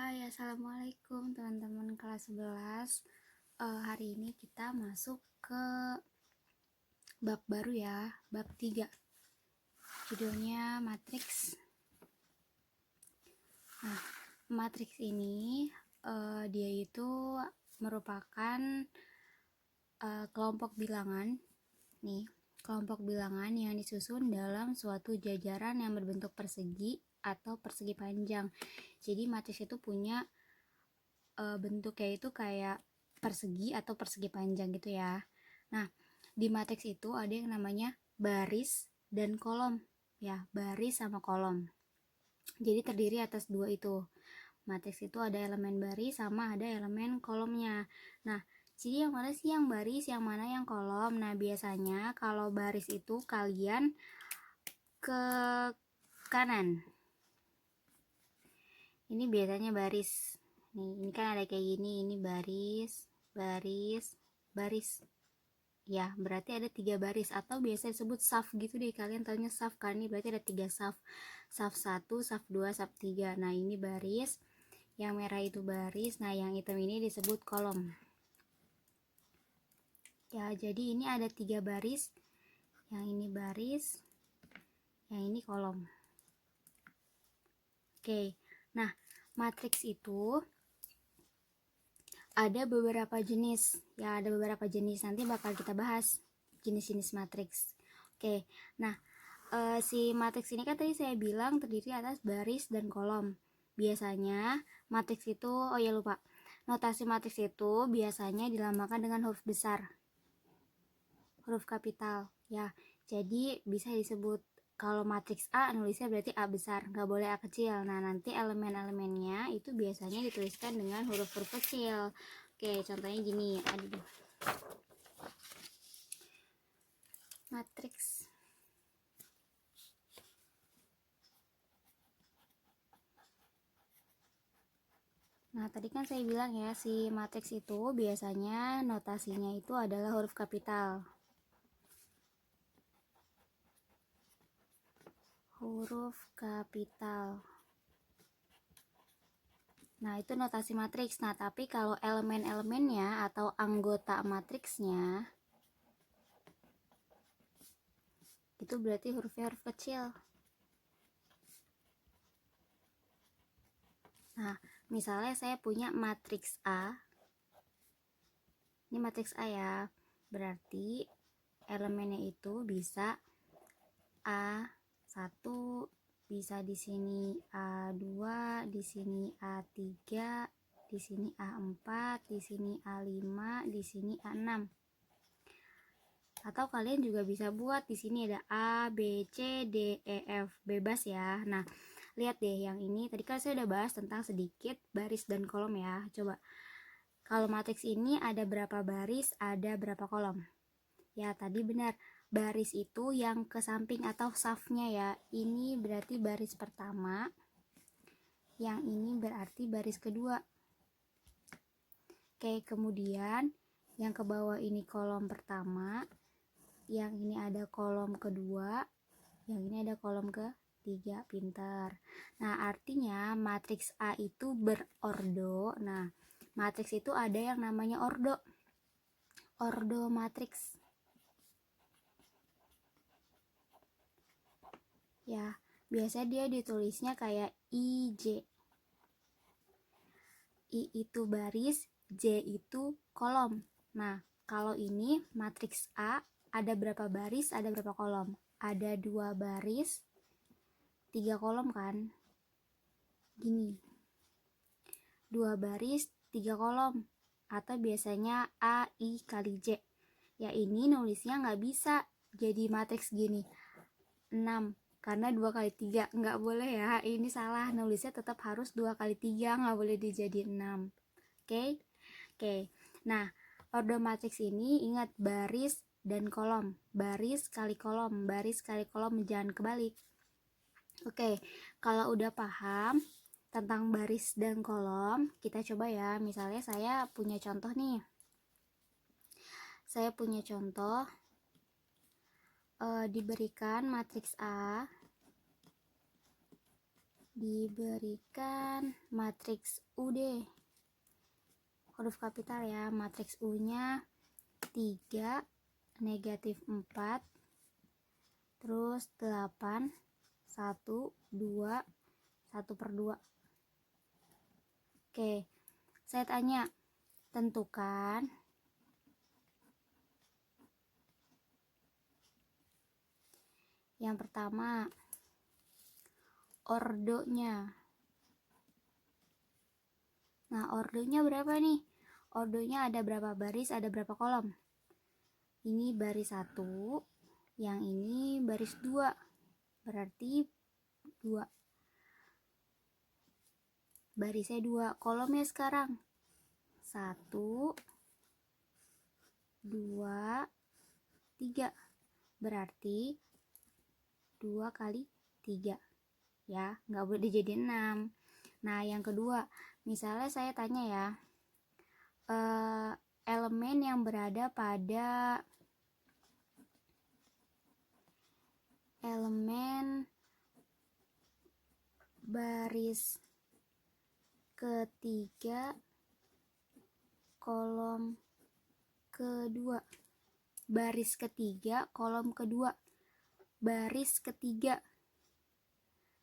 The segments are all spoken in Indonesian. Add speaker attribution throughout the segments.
Speaker 1: Hai, assalamualaikum teman-teman kelas 11. Hari ini kita masuk ke bab baru ya, bab 3. Judulnya Matrix. Nah, matriks ini dia itu merupakan kelompok bilangan. Nih, kelompok bilangan yang disusun dalam suatu jajaran yang berbentuk persegi atau persegi panjang. Jadi matriks itu punya bentuknya itu kayak persegi atau persegi panjang gitu ya. Nah, di matriks itu ada yang namanya baris dan kolom ya, baris sama kolom. Jadi terdiri atas dua itu. Matriks itu ada elemen baris sama ada elemen kolomnya. Nah, jadi yang mana sih yang baris, yang mana yang kolom? Nah, biasanya kalau baris itu kalian ke kanan. Ini biasanya baris. Nih, ini kan ada kayak gini, ini baris, baris, baris. Ya, berarti ada 3 baris atau biasa disebut saf gitu deh. Kalian tahunya saf kan? Ini berarti ada 3 saf. Saf 1, saf 2, saf 3. Nah, ini baris. Yang merah itu baris. Nah, yang hitam ini disebut kolom. Ya, jadi ini ada 3 baris. Yang ini baris. Yang ini kolom. Oke. Nah, matriks itu ada beberapa jenis. Ya, ada beberapa jenis. Nanti bakal kita bahas jenis-jenis matriks. Oke. Nah, si matriks ini kan tadi saya bilang terdiri atas baris dan kolom. Biasanya matriks itu, oh ya lupa, notasi matriks itu biasanya dilambangkan dengan huruf besar, huruf kapital ya. Jadi bisa disebut kalau matriks A nulisnya berarti A besar, nggak boleh A kecil. Nah, nanti elemen-elemennya itu biasanya dituliskan dengan huruf-huruf kecil. Oke, contohnya gini, aduh, matriks. Nah, tadi kan saya bilang ya, si matriks itu biasanya notasinya itu adalah huruf kapital. Huruf kapital. Nah, itu notasi matriks. Nah, tapi kalau elemen-elemennya atau anggota matriksnya itu berarti hurufnya huruf kecil. Nah, misalnya saya punya matriks A. Ini matriks A ya. Berarti elemennya itu bisa A1, bisa di sini A2, di sini A3, di sini A4, di sini A5, di sini A6. Atau kalian juga bisa buat di sini ada A, B, C, D, E, F, bebas ya. Nah, lihat deh yang ini. Tadi kan saya udah bahas tentang sedikit baris dan kolom ya. Coba. Kalau matriks ini ada berapa baris, ada berapa kolom? Ya, tadi benar. Baris itu yang ke samping atau safnya ya. Ini berarti baris pertama. Yang ini berarti baris kedua. Oke, kemudian yang ke bawah ini kolom pertama. Yang ini ada kolom kedua, yang ini ada kolom ketiga. Pintar. Nah, artinya matriks A itu berordo. Nah, matriks itu ada yang namanya ordo. Ordo matriks. Ya, biasa dia ditulisnya kayak IJ. I itu baris, J itu kolom. Nah, kalau ini matriks A ada berapa baris, ada berapa kolom? Ada 2 baris, 3 kolom kan? Gini. 2 baris, 3 kolom. Atau biasanya A, I kali J. Ya, ini nulisnya nggak bisa jadi matriks gini. 6. Karena 2 kali 3. Nggak boleh ya. Ini salah. Nulisnya tetap harus 2 kali 3. Nggak boleh dijadiin 6. Oke? Oke. Nah, ordo matriks ini ingat baris dan kolom. Baris kali kolom. Baris kali kolom. Jangan kebalik. Oke. Kalau udah paham tentang baris dan kolom, kita coba ya. Misalnya saya punya contoh nih. Saya punya contoh diberikan matriks A diberikan matriks UD, huruf kapital ya, matriks U-nya 3, negatif 4, terus 8, 1, 2, 1/2. Oke, saya tanya, tentukan yang pertama ordonya. Nah, ordonya berapa nih? Ordonya ada berapa baris, ada berapa kolom? Ini baris 1, yang ini baris 2, berarti 2. Barisnya 2, kolomnya sekarang 1, 2, 3, berarti 2 kali 3 ya, nggak boleh dijadiin 6. Nah, yang kedua, misalnya saya tanya ya, elemen yang berada pada elemen baris ketiga kolom kedua, baris ketiga kolom kedua, baris ketiga,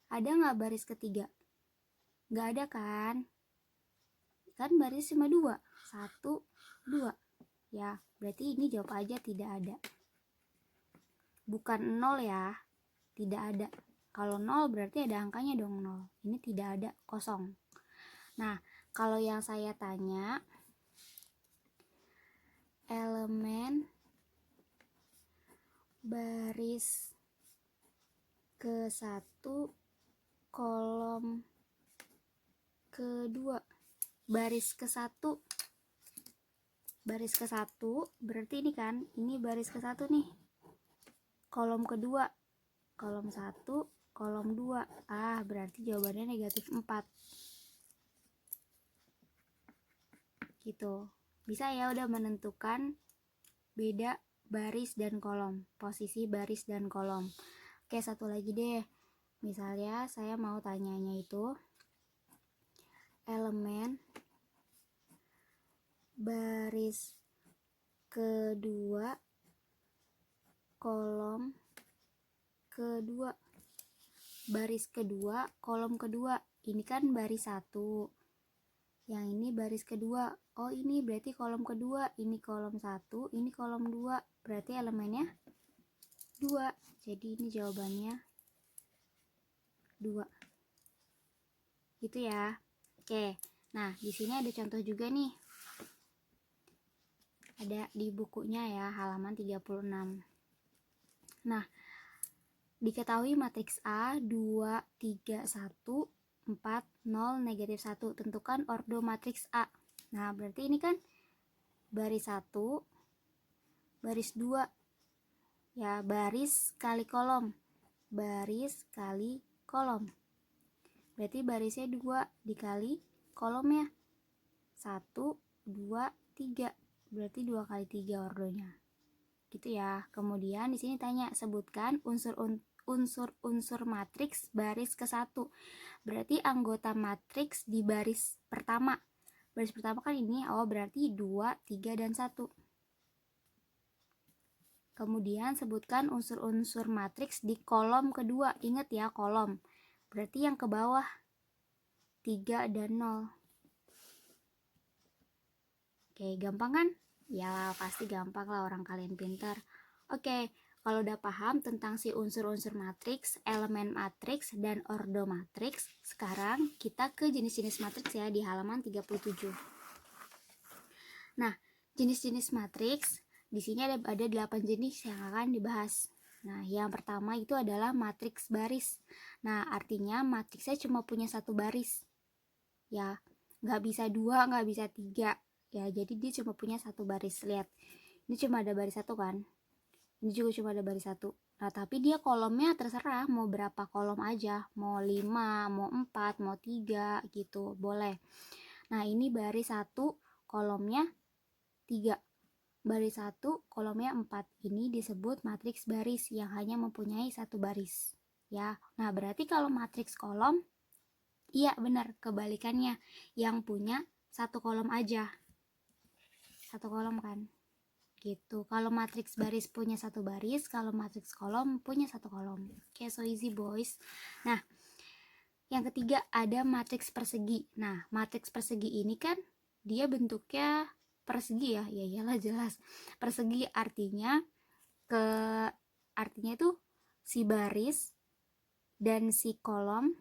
Speaker 1: ada nggak baris ketiga? Nggak ada kan? Kan baris cuma 2, 1, 2 ya, berarti ini jawab aja tidak ada, bukan 0 ya, tidak ada. Kalau 0 berarti ada angkanya dong 0, ini tidak ada, kosong. Nah, kalau yang saya tanya elemen baris ke-1 kolom kedua, baris ke-1 berarti ini kan, ini baris ke-1 nih, kolom kedua, kolom 1, kolom 2, berarti jawabannya negatif 4 gitu. Bisa ya udah menentukan beda baris dan kolom, posisi baris dan kolom. Oke, satu lagi deh, misalnya saya mau tanyanya itu elemen baris kedua kolom kedua, baris kedua kolom kedua, ini kan baris 1, yang ini baris kedua. Oh, ini berarti kolom kedua, ini kolom 1, ini kolom 2, berarti elemennya 2, jadi ini jawabannya 2 gitu ya. Oke, nah di sini ada contoh juga nih, ada di bukunya ya, halaman 36. Nah, diketahui matriks A 2, 3, 1, 4, 0, negatif 1. Tentukan ordo matriks A. Nah, berarti ini kan baris 1, baris 2. Ya, baris kali kolom. Baris kali kolom. Berarti barisnya 2 dikali kolomnya. 1, 2, 3. Berarti 2 kali 3 ordonya. Gitu ya. Kemudian di sini tanya, sebutkan unsur-unsur matriks baris ke-1. Berarti anggota matriks di baris pertama. Baris pertama kan ini, berarti 2, 3, dan 1. Kemudian sebutkan unsur-unsur matriks di kolom kedua. Ingat ya, kolom. Berarti yang ke bawah 3 dan 0. Oke, gampang kan? Ya, pasti gampang lah, orang kalian pintar. Oke, kalau udah paham tentang si unsur-unsur matriks, elemen matriks, dan ordo matriks, sekarang kita ke jenis-jenis matriks ya di halaman 37. Nah, jenis-jenis matriks, di sini ada 8 jenis yang akan dibahas. Nah, yang pertama itu adalah matriks baris. Nah, artinya matriksnya cuma punya 1 baris. Ya, nggak bisa 2, nggak bisa 3. Ya, jadi dia cuma punya 1 baris. Lihat, ini cuma ada baris 1 kan? Ini juga cuma ada baris 1. Nah, tapi dia kolomnya terserah mau berapa kolom aja. Mau 5, mau 4, mau 3 gitu, boleh. Nah, ini baris 1, kolomnya 3. Baris 1, kolomnya 4. Ini disebut matriks baris yang hanya mempunyai 1 baris. Ya, nah berarti kalau matriks kolom Iya benar, kebalikannya, yang punya satu kolom aja, satu kolom kan, gitu. Kalau matriks baris punya satu baris, kalau matriks kolom punya satu kolom. Oke, so easy boys. Nah, yang ketiga ada matriks persegi. Nah, matriks persegi ini kan dia bentuknya persegi ya, ya iyalah jelas. Persegi artinya itu si baris dan si kolom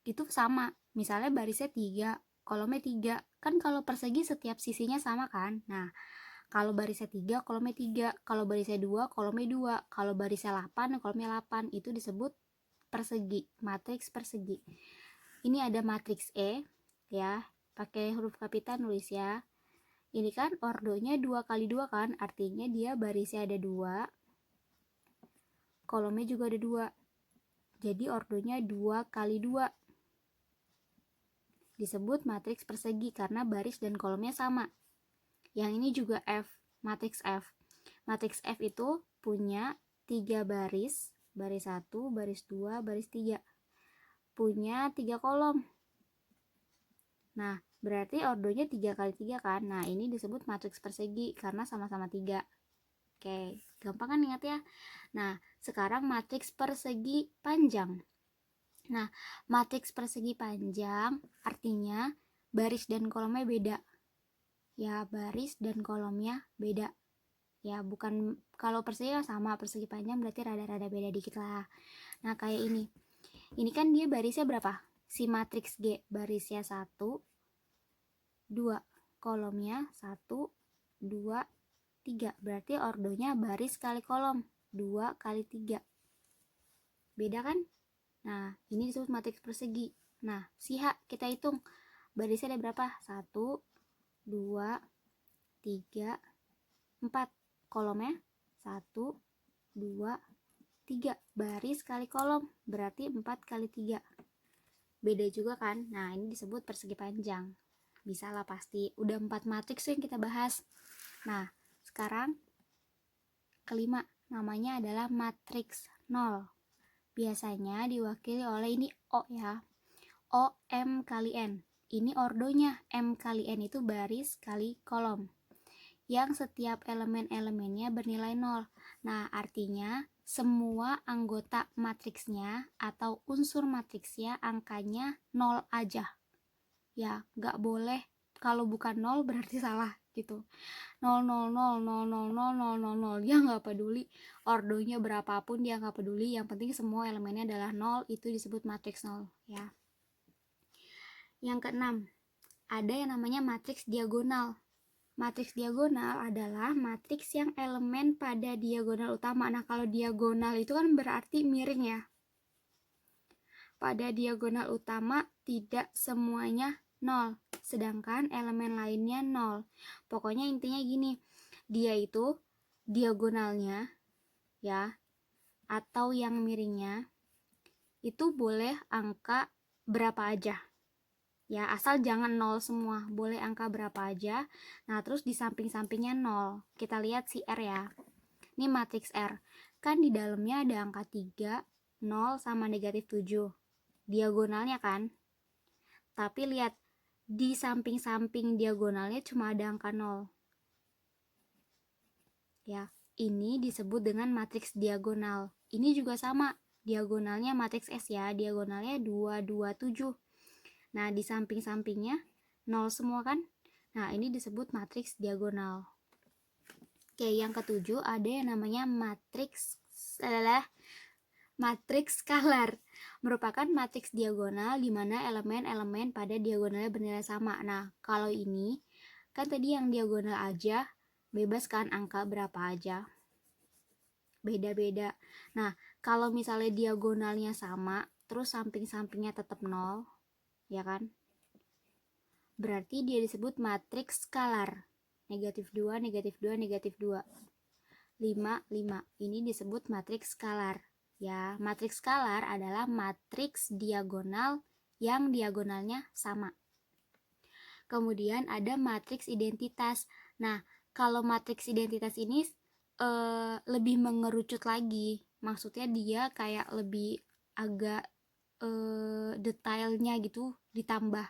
Speaker 1: itu sama. Misalnya barisnya 3, kolomnya 3. Kan kalau persegi setiap sisinya sama kan. Nah, kalau barisnya 3, kolomnya 3. Kalau barisnya 2, kolomnya 2. Kalau barisnya 8, kolomnya 8. Itu disebut persegi, matriks persegi. Ini ada matriks E ya, pakai huruf kapital nulis ya. Ini kan ordonya 2 kali 2 kan, artinya dia barisnya ada 2, kolomnya juga ada 2. Jadi ordonya 2 kali 2. Disebut matriks persegi karena baris dan kolomnya sama. Yang ini juga F, matriks F. Matriks F itu punya 3 baris, baris 1, baris 2, baris 3. Punya 3 kolom. Nah, berarti ordonya 3 kali 3 kan. Nah, ini disebut matriks persegi karena sama-sama 3. Oke, gampang kan ingat ya? Nah, sekarang matriks persegi panjang. Nah, matriks persegi panjang artinya baris dan kolomnya beda. Ya, baris dan kolomnya beda. Ya, bukan kalau persegi sama, persegi panjang berarti rada-rada beda dikit lah. Nah, kayak ini. Ini kan dia barisnya berapa? Si matriks G barisnya 1, 2. Kolomnya 1, 2, 3. Berarti ordonya baris kali kolom. 2 kali 3. Beda kan? Nah, ini disebut matriks persegi. Nah, si H kita hitung. Barisnya ada berapa? 1, 2, 3, 4. Kolomnya 1, 2, 3. Baris kali kolom. Berarti 4 kali 3. Beda juga kan? Nah, ini disebut persegi panjang. Bisa lah pasti. Udah 4 matriks yang kita bahas. Nah, sekarang kelima. Namanya adalah matriks 0. Biasanya diwakili oleh ini O ya. O, M kali N. Ini ordonya. M kali N itu baris kali kolom. Yang setiap elemen-elemennya bernilai 0. Nah, artinya semua anggota matriksnya atau unsur matriksnya angkanya 0 aja. Ya, nggak boleh. Kalau bukan 0 berarti salah gitu. 0, 0, 0, 0, 0, 0, 0, 0, 0. Dia nggak peduli ordonya berapapun, dia nggak peduli. Yang penting semua elemennya adalah 0, itu disebut matriks 0 ya. Yang keenam, ada yang namanya matriks diagonal. Matriks diagonal adalah matriks yang elemen pada diagonal utama. Nah, kalau diagonal itu kan berarti miring ya. Pada diagonal utama tidak semuanya 0, sedangkan elemen lainnya 0. Pokoknya intinya gini, dia itu diagonalnya ya, atau yang miringnya itu boleh angka berapa aja. Ya, asal jangan 0 semua, boleh angka berapa aja. Nah, terus di samping-sampingnya 0. Kita lihat si R ya. Ini matriks R. Kan di dalamnya ada angka 3, 0 sama negatif 7. Diagonalnya kan. Tapi lihat, di samping-samping diagonalnya cuma ada angka 0. Ya, ini disebut dengan matriks diagonal. Ini juga sama, diagonalnya matriks S ya, diagonalnya 2, 2, 7. Nah, di samping-sampingnya 0 semua kan? Nah, ini disebut matriks diagonal. Oke, yang ketujuh ada yang namanya matriks skalar. Merupakan matriks diagonal di mana elemen-elemen pada diagonalnya bernilai sama. Nah, kalau ini kan tadi yang diagonal aja, bebas kan angka berapa aja. Beda-beda. Nah, kalau misalnya diagonalnya sama, terus samping-sampingnya tetap 0, ya kan? Berarti dia disebut matriks skalar. Negatif 2, negatif 2, negatif 2. 5, 5. Ini disebut matriks skalar. Ya, matriks skalar adalah matriks diagonal yang diagonalnya sama. Kemudian ada matriks identitas. Nah, kalau matriks identitas ini lebih mengerucut lagi. Maksudnya dia kayak lebih agak detailnya gitu ditambah.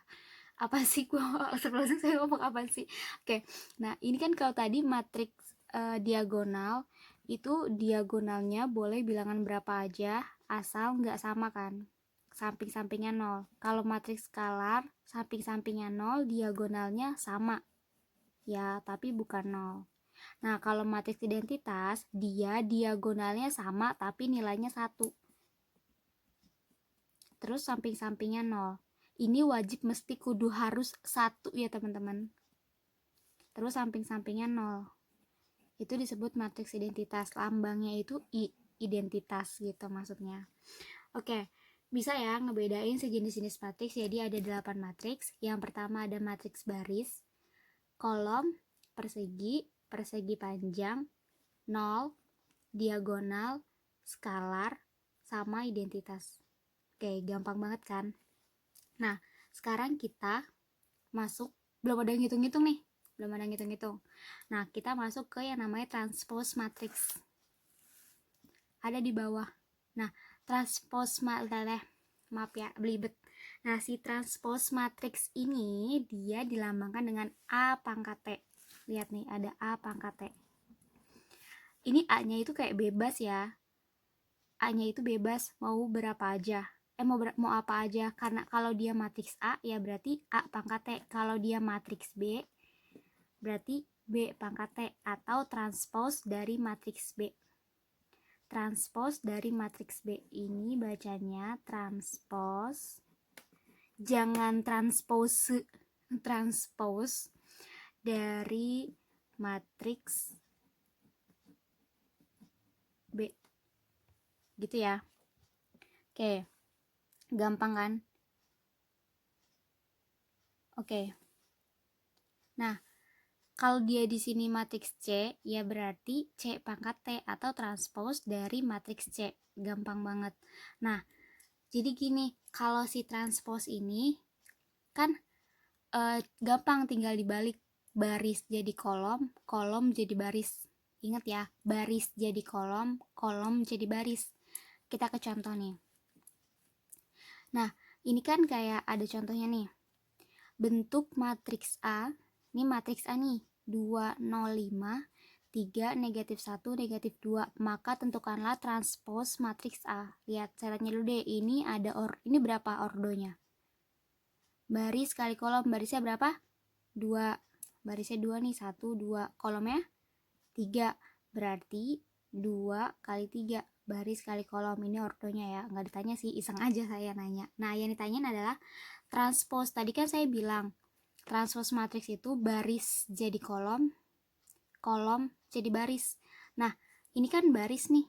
Speaker 1: Apa sih gua sebelum saya ngomong apa sih? Oke. Nah, ini kan kalau tadi matriks diagonal itu diagonalnya boleh bilangan berapa aja asal nggak sama kan, samping-sampingnya 0. Kalau matriks skalar samping-sampingnya 0, diagonalnya sama ya, tapi bukan 0. Nah, kalau matriks identitas dia diagonalnya sama tapi nilainya 1, terus samping-sampingnya 0. Ini wajib mesti kudu harus 1 ya teman-teman, terus samping-sampingnya 0. Itu disebut matriks identitas, lambangnya itu identitas gitu maksudnya. Oke, bisa ya ngebedain sejenis-jenis matriks. Jadi ada 8 matriks. Yang pertama ada matriks baris, kolom, persegi, persegi panjang, 0, diagonal, skalar, sama identitas. Oke, gampang banget kan? Nah, sekarang kita masuk, belum ada ngitung-ngitung nih. Nah, kita masuk ke yang namanya transpose matrix. Ada di bawah. Nah, transpose maaf ya, belibet. Nah, si transpose matrix ini dia dilambangkan dengan A pangkat T. Lihat nih, ada A pangkat T. Ini A-nya itu kayak bebas ya. A-nya itu bebas, mau berapa aja. Mau apa aja. Karena kalau dia matriks A, ya berarti A pangkat T. Kalau dia matriks B, berarti B pangkat T, atau transpose dari matriks B. Transpose dari matriks B ini bacanya transpose. Jangan transpose. Transpose dari matriks B. Gitu ya. Oke. Gampang kan? Oke. Nah, kalau dia di sini matriks C, ya berarti C pangkat T atau transpose dari matriks C. Gampang banget. Nah, jadi gini, kalau si transpose ini kan gampang, tinggal dibalik, baris jadi kolom, kolom jadi baris. Ingat ya, baris jadi kolom, kolom jadi baris. Kita ke contoh nih. Nah, ini kan kayak ada contohnya nih. Bentuk matriks A, ini matriks A nih, 2, 0, 5, 3, negatif 1, negatif 2. Maka tentukanlah transpose matriks A. Lihat, saya tanya dulu deh, ini ada ini berapa ordonya? Baris kali kolom, barisnya berapa? 2. Barisnya 2 nih, 1, 2. Kolomnya 3. Berarti 2 kali 3. Baris kali kolom, ini ordonya ya. Nggak ditanya sih, iseng aja saya nanya. Nah, yang ditanyain adalah transpose. Tadi kan saya bilang transpose matriks itu baris jadi kolom, kolom jadi baris. Nah, ini kan baris nih,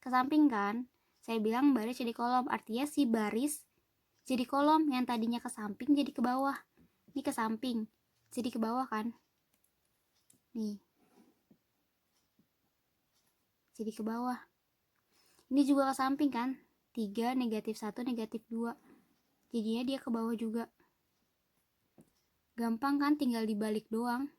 Speaker 1: ke samping kan. Saya bilang baris jadi kolom, artinya si baris jadi kolom, yang tadinya ke samping jadi ke bawah. Ini ke samping jadi ke bawah kan, nih jadi ke bawah. Ini juga ke samping kan, 3, negatif 1, negatif 2, jadinya dia ke bawah juga. Gampang kan, tinggal dibalik doang,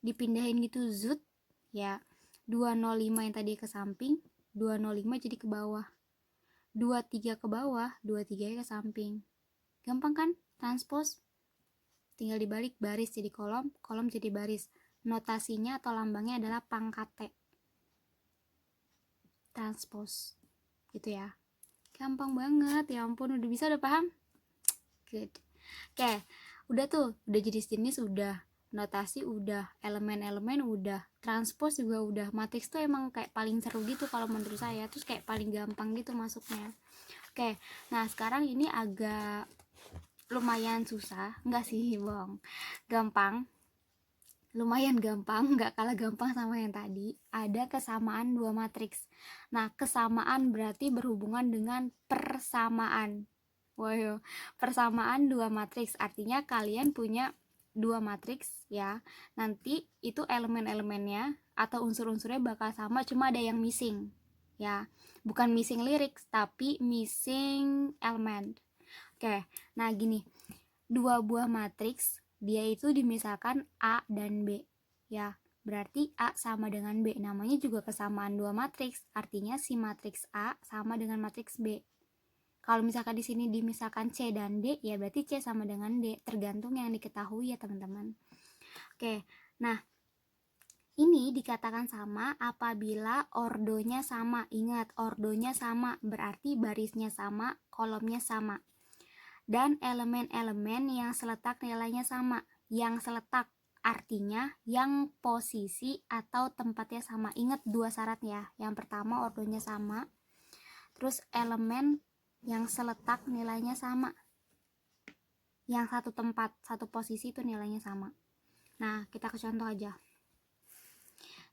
Speaker 1: dipindahin gitu, zut ya. 205 yang tadi ke samping, 205 jadi ke bawah, 23 ke bawah, 23 ke samping. Gampang kan transpose, tinggal dibalik, baris jadi kolom, kolom jadi baris. Notasinya atau lambangnya adalah pangkat T. Transpose gitu ya. Gampang banget, ya ampun, udah bisa, udah paham? Good. Oke, udah tuh, udah jenis-jenis udah, notasi udah, elemen-elemen udah, transpose juga udah. Matriks tuh emang kayak paling seru gitu kalau menurut saya, terus kayak paling gampang gitu masuknya. Oke, nah sekarang ini agak lumayan susah, enggak sih bohong, gampang, lumayan gampang, nggak kalah gampang sama yang tadi. Ada kesamaan dua matriks. Nah, kesamaan berarti berhubungan dengan persamaan. Wow, persamaan dua matriks artinya kalian punya dua matriks ya. Nanti itu elemen-elemennya atau unsur-unsurnya bakal sama, cuma ada yang missing ya. Bukan missing lyrics, tapi missing element. Oke, nah gini, dua buah matriks dia itu dimisalkan A dan B ya. berarti A sama dengan B. Namanya juga kesamaan dua matriks, artinya si matriks A sama dengan matriks B. Kalau misalkan di sini dimisalkan C dan D, ya berarti C sama dengan D, tergantung yang diketahui ya teman-teman. Oke, nah ini dikatakan sama apabila ordonya sama. Ingat, ordonya sama berarti barisnya sama, kolomnya sama. Dan elemen-elemen yang seletak nilainya sama. Yang seletak artinya yang posisi atau tempatnya sama. Ingat dua syarat ya. Yang pertama ordonya sama. Terus elemen yang seletak nilainya sama. Yang satu tempat, satu posisi itu nilainya sama. Nah, kita ke contoh aja.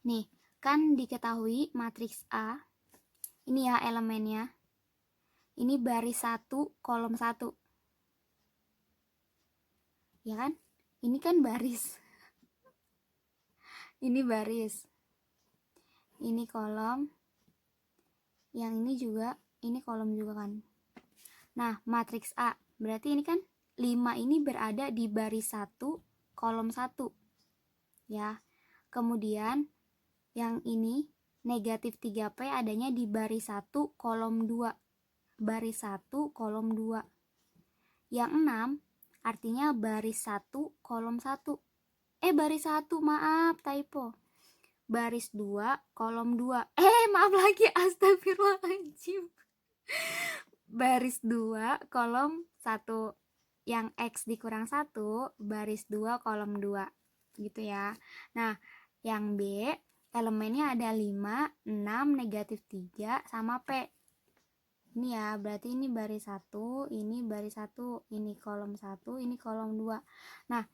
Speaker 1: Nih, kan diketahui matriks A. Ini ya elemennya. Ini baris 1, kolom 1. Ya kan? Ini kan baris. Ini baris. Ini kolom. Yang ini juga, ini kolom juga kan. Nah, matriks A. Berarti ini kan 5 ini berada di baris 1, kolom 1. Ya. Kemudian yang ini negatif 3P adanya di baris 1, kolom 2. Baris 1, kolom 2. Yang 6 artinya baris 1, kolom 1. Baris 1, maaf, typo. Baris 2, kolom 2. Maaf lagi, astagfirullahaladzim. Baris 2, kolom 1. Yang X dikurang 1, baris 2, kolom 2. Gitu ya. Nah, yang B, elemennya ada 5, 6, negatif 3, sama P. Ini ya, berarti ini baris 1, ini baris 1, ini kolom 1, ini kolom 2. Nah,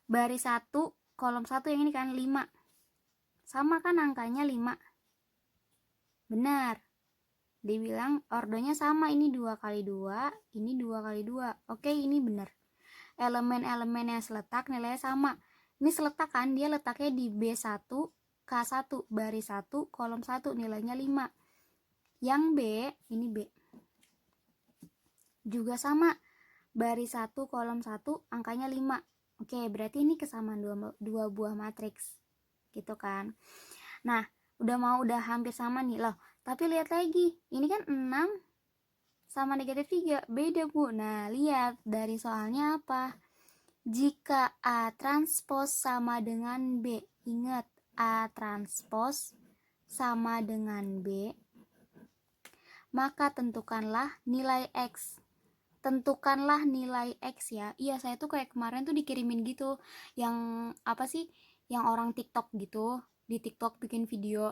Speaker 1: baris 1, kolom 1 yang ini kan 5. Sama kan angkanya 5? Benar. Dibilang ordonya sama, ini 2 kali 2, ini 2 kali 2. Oke, ini benar. Elemen-elemen yang seletak nilainya sama. Ini seletak kan, dia letaknya di B1, K1, baris 1, kolom 1, nilainya 5. Yang B, ini B. Juga sama, baris 1, kolom 1, angkanya 5. Oke, berarti ini kesamaan dua buah matriks. Gitu kan. Nah, udah hampir sama nih loh. Tapi lihat lagi, ini kan 6 sama negatif 3, beda Bu. Nah, lihat dari soalnya apa? Jika A transpos sama dengan B, ingat A transpos sama dengan B, maka tentukanlah nilai X. Tentukanlah nilai X ya. Iya, saya tuh kayak kemarin tuh dikirimin gitu, yang apa sih, yang orang TikTok gitu, di TikTok bikin video.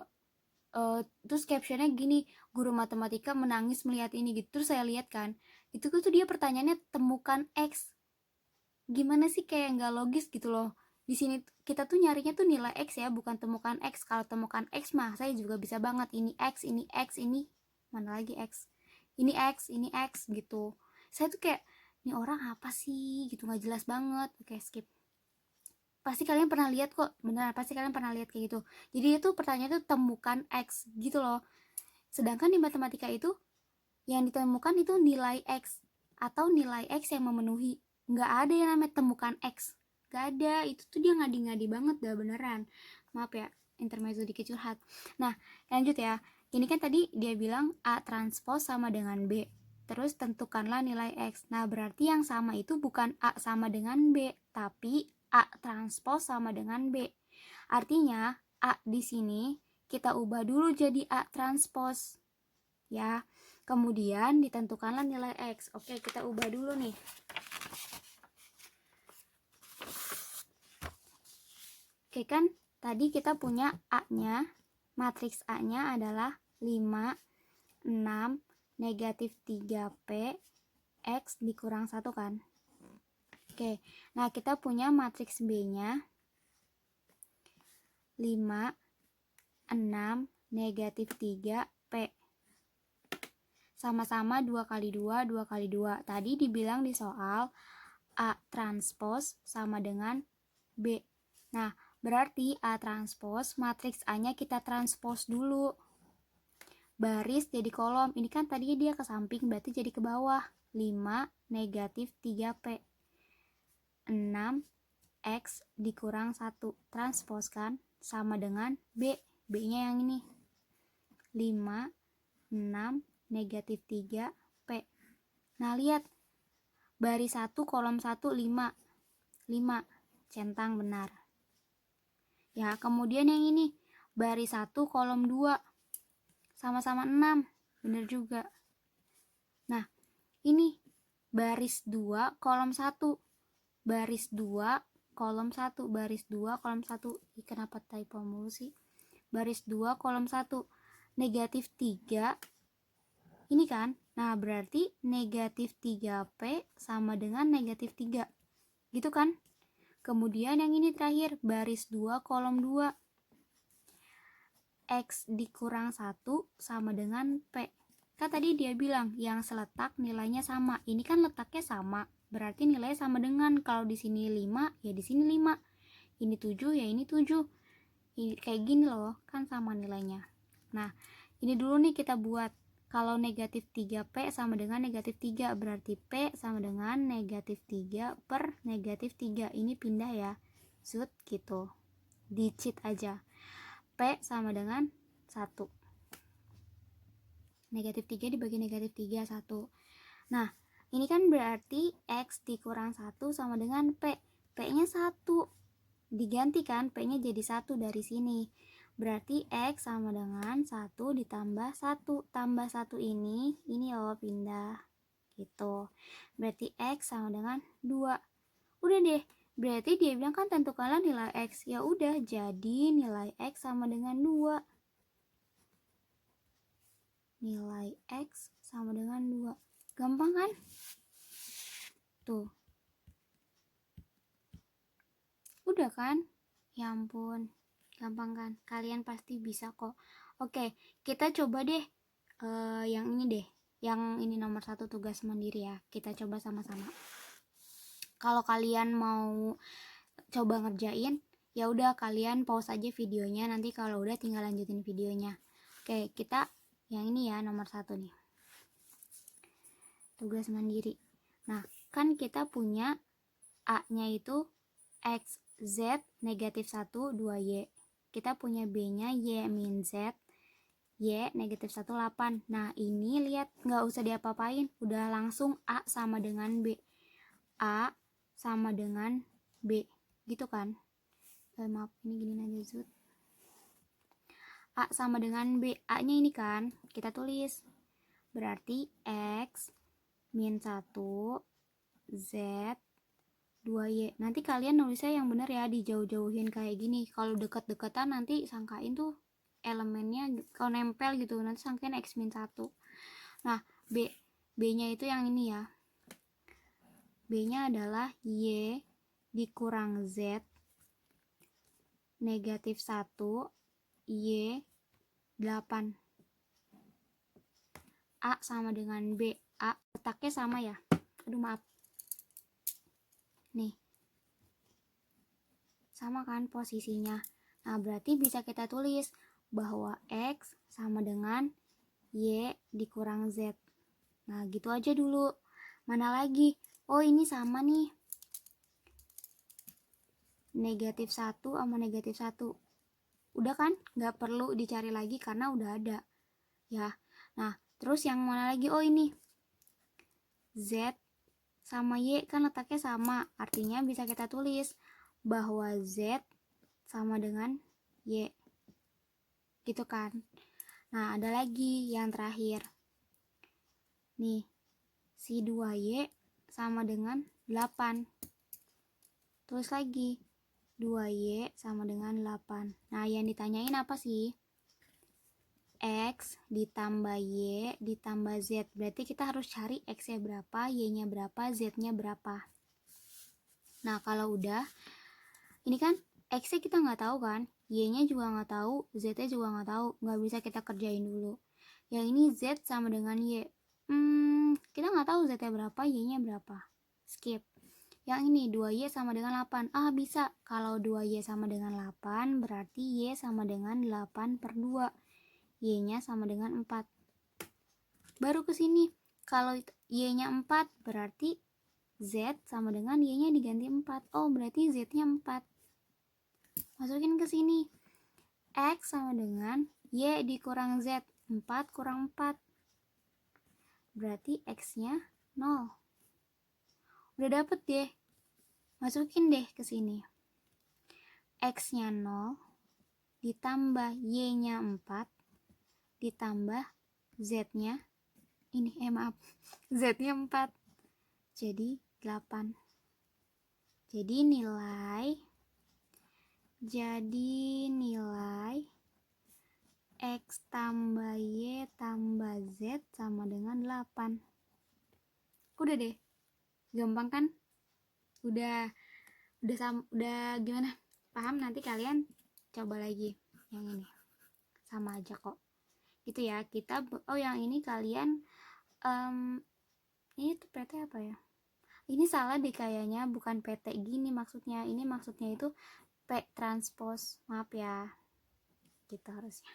Speaker 1: Terus captionnya gini, guru matematika menangis melihat ini gitu. Terus saya lihat kan, itu tuh dia pertanyaannya temukan X. Gimana sih, kayak nggak logis gitu loh. Di sini kita tuh nyarinya tuh nilai X ya, bukan temukan X. Kalau temukan X mah saya juga bisa banget. Ini X, ini X, ini mana lagi X. Ini X, ini X gitu. Saya tuh kayak, ini orang apa sih gitu, nggak jelas banget. Oke, skip. Pasti kalian pernah lihat kok, beneran pasti kalian pernah lihat kayak gitu. Jadi itu pertanyaan itu temukan X gitu loh. Sedangkan di matematika itu yang ditemukan itu nilai X atau nilai X yang memenuhi. Nggak ada yang namanya temukan X, nggak ada. Itu tuh dia ngadi-ngadi banget dah, beneran. Maaf ya, intermezzo dikit curhat. Nah, lanjut ya. Ini kan tadi dia bilang A transpos sama dengan B. Terus tentukanlah nilai X. Nah, berarti yang sama itu bukan A sama dengan B, tapi A transpos sama dengan B. Artinya A di sini kita ubah dulu jadi A transpos. Ya. Kemudian ditentukanlah nilai X. Oke, kita ubah dulu nih. Oke kan, tadi kita punya A-nya, matriks A-nya adalah 5, 6, negatif 3P, X dikurang 1 kan. Oke, nah kita punya matriks B-nya 5, 6, negatif 3P. Sama-sama 2 kali 2, 2 kali 2. Tadi dibilang di soal A transpos sama dengan B. Nah, berarti A transpos, matriks A-nya kita transpos dulu. Baris jadi kolom. Ini kan tadinya dia ke samping, berarti jadi ke bawah. 5 negatif 3P. 6 X dikurang 1. Transpos kan? sama dengan B. B-nya yang ini. 5, 6, negatif 3, P. Nah, lihat. Baris 1, kolom 1, 5. 5. Centang benar. Ya, kemudian yang ini. Baris 1, kolom 2. Sama-sama 6. Benar juga. Nah, ini. Baris 2, kolom 1. Baris 2, kolom 1. Baris 2, kolom 1. Kenapa typo mulu sih? Baris 2, kolom 1. Negatif 3. Ini kan? Nah, berarti negatif 3P sama dengan negatif 3. Gitu kan? Kemudian yang ini terakhir, baris 2, kolom 2. X dikurang 1 sama dengan P. Kan tadi dia bilang yang seletak nilainya sama. Ini kan letaknya sama. Berarti nilainya sama dengan, kalau di sini 5, ya di sini 5. Ini 7, ya ini 7. Ini kayak gini loh, kan sama nilainya. Nah, ini dulu nih kita buat. Kalau negatif 3P sama dengan negatif 3, berarti P sama dengan negatif 3 per negatif 3. Ini pindah ya, zut gitu. Di cheat aja. P sama dengan 1. Negatif 3 dibagi negatif 3, 1. Nah, ini kan berarti X dikurang 1 sama dengan P. P-nya 1. Diganti kan, P-nya jadi 1 dari sini. Berarti X sama dengan 1 ditambah 1. Tambah 1 ini loh pindah. Gitu. Berarti X sama dengan 2. Udah deh. Berarti dia bilang kan tentukanlah nilai X. Ya udah, jadi nilai X sama dengan 2. Nilai X sama dengan 2. Gampang kan? Tuh. Udah kan? Ya ampun. Gampang kan? Kalian pasti bisa kok. Oke, kita coba deh yang ini deh. Yang ini nomor 1 tugas mandiri ya. Kita coba sama-sama. Kalau kalian mau coba ngerjain, ya udah kalian pause aja videonya. Nanti kalau udah tinggal lanjutin videonya. Oke, kita yang ini ya, nomor 1 nih. Tugas mandiri. Nah, kan kita punya A-nya itu X, Z, negatif 1, 2Y. Kita punya B-nya Y min Z, Y negatif 1, 8. Nah, ini lihat, nggak usah diapa-apain. Udah langsung A sama dengan B. A sama dengan B. Gitu kan? Maaf, ini gini aja, Zut. A sama dengan B. A-nya ini kan, kita tulis. Berarti X min 1, Z, 2Y. Nanti kalian nulisnya yang bener ya, dijauh-jauhin kayak gini. Kalau deket-deketan nanti sangkain tuh elemennya kalau nempel gitu, nanti sangkain X min 1. Nah, B-nya itu yang ini ya. B-nya adalah Y dikurang Z negatif 1 Y 8. A sama dengan B. A letaknya sama ya. Aduh maaf. Nih. Sama kan posisinya. Nah, berarti bisa kita tulis bahwa X sama dengan Y dikurang Z. Nah, gitu aja dulu. Mana lagi? Oh, ini sama nih. Negatif 1 sama negatif 1. Udah kan? Nggak perlu dicari lagi karena udah ada. Ya. Nah, terus yang mana lagi? Oh, ini. Z sama Y kan letaknya sama. Artinya bisa kita tulis bahwa Z sama dengan Y. Gitu kan? Nah, ada lagi yang terakhir. Nih, si 2Y sama dengan 8. Tulis lagi. 2Y sama dengan 8. Nah, yang ditanyain apa sih? X ditambah Y ditambah Z. Berarti kita harus cari X-nya berapa, Y-nya berapa, Z-nya berapa. Nah, kalau udah, ini kan X-nya kita nggak tahu kan, Y-nya juga nggak tahu, Z-nya juga nggak tahu, nggak bisa kita kerjain dulu. Yang ini Z sama dengan Y. Kita nggak tahu Z-nya berapa, Y-nya berapa. Skip. Yang ini 2Y sama dengan 8. Bisa. Kalau 2Y sama dengan 8, berarti Y sama dengan 8 per 2. Y-nya sama dengan 4. Baru ke sini. Kalau Y-nya 4, berarti Z sama dengan Y-nya diganti 4. Oh, berarti Z-nya 4. Masukin ke sini. X sama dengan Y dikurang Z, 4 kurang 4. Berarti X-nya 0. Udah dapet deh. Masukin deh ke sini. X-nya 0 ditambah Y-nya 4 ditambah Z-nya Z-nya 4. Jadi 8. Jadi nilai X tambah Y tambah Z sama dengan 8. Udah deh. Gampang kan? Udah gimana? Paham? Nanti kalian coba lagi yang ini. Sama aja kok. Gitu ya. Yang ini kalian ini tuh PT apa ya? Ini salah deh kayaknya, bukan PT gini maksudnya. Ini maksudnya itu P transpose. Maaf ya. Gitu harusnya.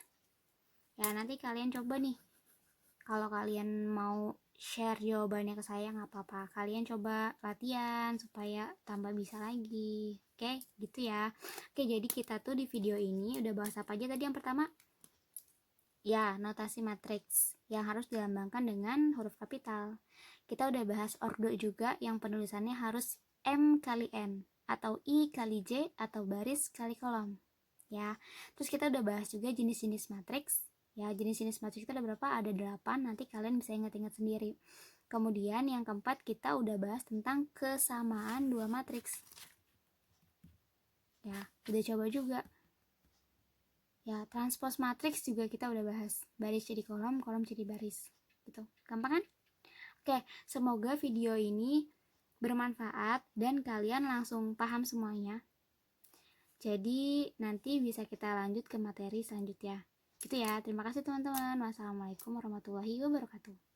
Speaker 1: Ya nanti kalian coba nih. Kalau kalian mau share jawabannya ke saya nggak apa-apa. Kalian coba latihan supaya tambah bisa lagi. Oke, gitu ya. Oke, jadi kita tuh di video ini udah bahas apa aja tadi yang pertama? Ya, notasi matriks yang harus dilambangkan dengan huruf kapital. Kita udah bahas ordo juga yang penulisannya harus M kali N atau I kali J atau baris kali kolom. Ya, terus kita udah bahas juga jenis-jenis matriks. Ya, jenis-jenis matriks itu ada berapa? Ada 8, nanti kalian bisa ingat-ingat sendiri. Kemudian yang keempat kita udah bahas tentang kesamaan dua matriks. Ya, udah coba juga. Ya, transpose matriks juga kita udah bahas. Baris jadi kolom, kolom jadi baris. Gitu. Gampang kan? Oke, semoga video ini bermanfaat dan kalian langsung paham semuanya. Jadi nanti bisa kita lanjut ke materi selanjutnya. Gitu ya. Terima kasih teman-teman. Wassalamualaikum warahmatullahi wabarakatuh.